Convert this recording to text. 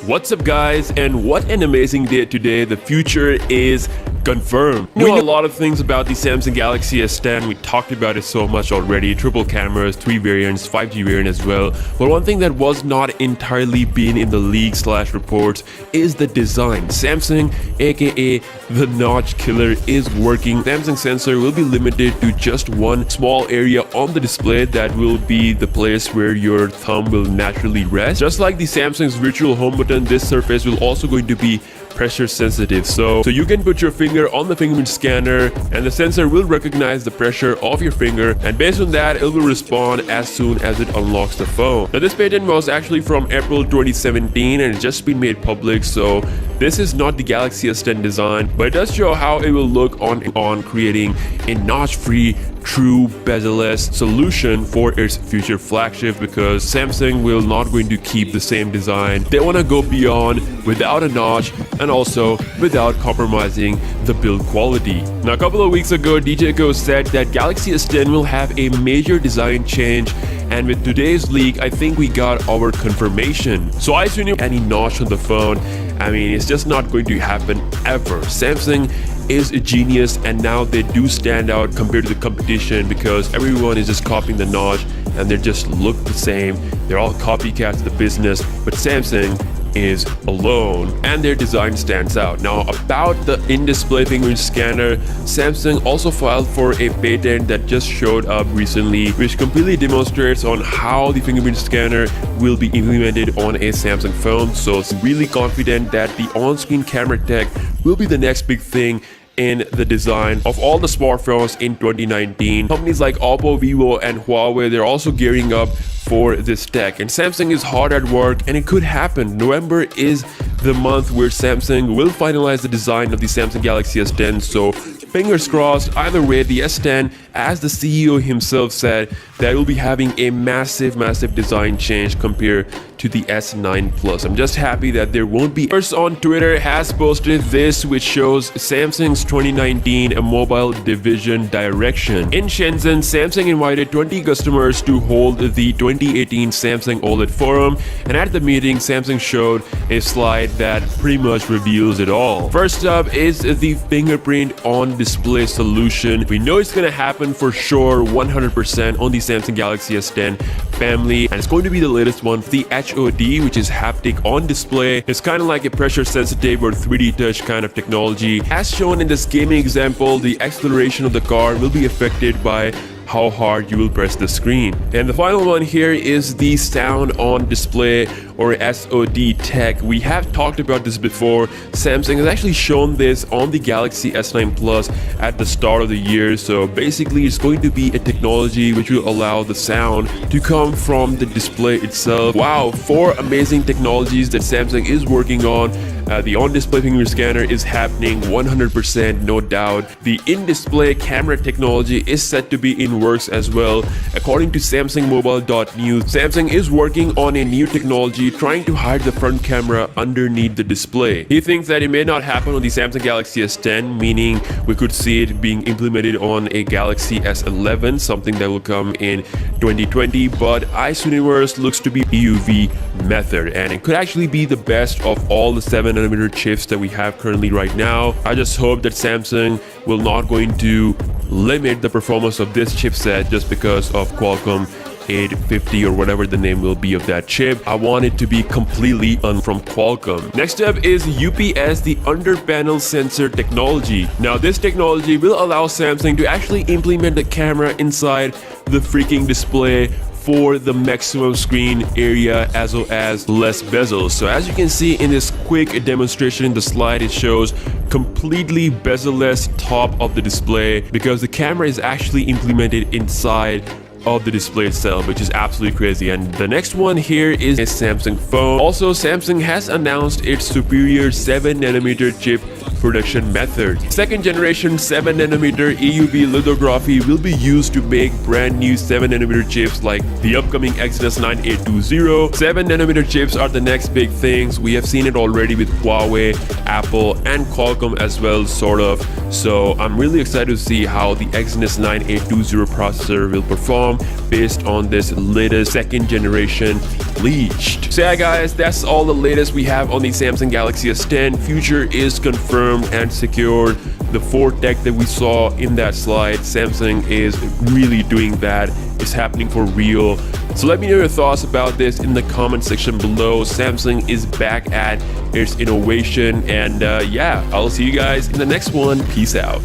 What's up guys, and what an amazing day today. The future is confirmed. We know a lot of things about the Samsung Galaxy S10. We talked about it so much already. Triple cameras, 3 variants, 5G variant as well. But one thing that was not entirely been in the leak/reports is the design. Samsung, aka the notch killer, is working. Samsung sensor will be limited to just one small area on the display that will be the place where your thumb will naturally rest. Just like the Samsung's virtual home button, this surface will also going to be pressure sensitive, so you can put your finger on the fingerprint scanner and the sensor will recognize the pressure of your finger, and based on that it will respond as soon as it unlocks the phone. Now this patent was actually from April 2017 and it's just been made public, so this is not the Galaxy S10 design, but it does show how it will look on creating a notch-free true bezel-less solution for its future flagship, because Samsung will not going to keep the same design. They want to go beyond without a notch and also without compromising the build quality. Now a couple of weeks ago, DJ Co said that Galaxy S10 will have a major design change, and with today's leak I think we got our confirmation. So I assume any notch on the phone, I mean, it's just not going to happen ever. Samsung is a genius, and now they do stand out compared to the competition because everyone is just copying the notch and they just look the same. They're all copycats of the business, but Samsung is alone and their design stands out. Now about the in-display fingerprint scanner, Samsung also filed for a patent that just showed up recently, which completely demonstrates on how the fingerprint scanner will be implemented on a Samsung phone. So it's really confident that the on-screen camera tech will be the next big thing in the design of all the smartphones in 2019. Companies like Oppo, Vivo and Huawei, they're also gearing up for this tech, and Samsung is hard at work and it could happen. November is the month where Samsung will finalize the design of the Samsung Galaxy S10, so fingers crossed. Either way, the S10, as the CEO himself said, that will be having a massive design change compared to the S9 Plus. I'm just happy that there won't be. First on Twitter has posted this, which shows Samsung's 2019 mobile division direction. In Shenzhen, Samsung invited 20 customers to hold the 2018 Samsung OLED Forum, and at the meeting Samsung showed a slide that pretty much reveals it all. First up is the fingerprint on display solution. We know it's gonna happen for sure 100% on the Samsung Galaxy S10 family, and it's going to be the latest one, the HOD, which is haptic on display. It's kind of like a pressure sensitive or 3D touch kind of technology. As shown in this gaming example, the acceleration of the car will be affected by how hard you will press the screen. And the final one here is the sound on display or SOD tech. We have talked about this before. Samsung has actually shown this on the Galaxy S9 Plus at the start of the year. So basically it's going to be a technology which will allow the sound to come from the display itself. Wow, 4 amazing technologies that Samsung is working on. The on-display fingerprint scanner is happening 100%, no doubt. The in-display camera technology is set to be in works as well. According to SamsungMobile.news, Samsung is working on a new technology trying to hide the front camera underneath the display. He thinks that it may not happen on the Samsung Galaxy S10, meaning we could see it being implemented on a Galaxy S11, something that will come in 2020, but Ice Universe looks to be EUV method, and it could actually be the best of all the 7nm chips that we have currently right now. I just hope that Samsung will not going to limit the performance of this chipset just because of Qualcomm 850 or whatever the name will be of that chip. I want it to be completely from Qualcomm. Next up is UPS, the under panel sensor technology. Now this technology will allow Samsung to actually implement the camera inside the freaking display for the maximum screen area as well as less bezels. So as you can see in this quick demonstration in the slide, it shows completely bezel-less top of the display because the camera is actually implemented inside of the display itself, which is absolutely crazy. And the next one here is a Samsung phone. Also, Samsung has announced its superior 7nm chip production method. Second generation 7nm EUV lithography will be used to make brand new 7nm chips like the upcoming Exynos 9820. 7nm chips are the next big things. We have seen it already with Huawei, Apple, and Qualcomm as well, sort of. So I'm really excited to see how the Exynos 9820 processor will perform based on this latest second generation bleached. So yeah guys, that's all the latest we have on the Samsung Galaxy S10. Future is confirmed and secured. The 4Tech that we saw in that slide, Samsung is really doing that. It's happening for real. So let me know your thoughts about this in the comment section below. Samsung is back at its innovation, and yeah, I'll see you guys in the next one. Peace out.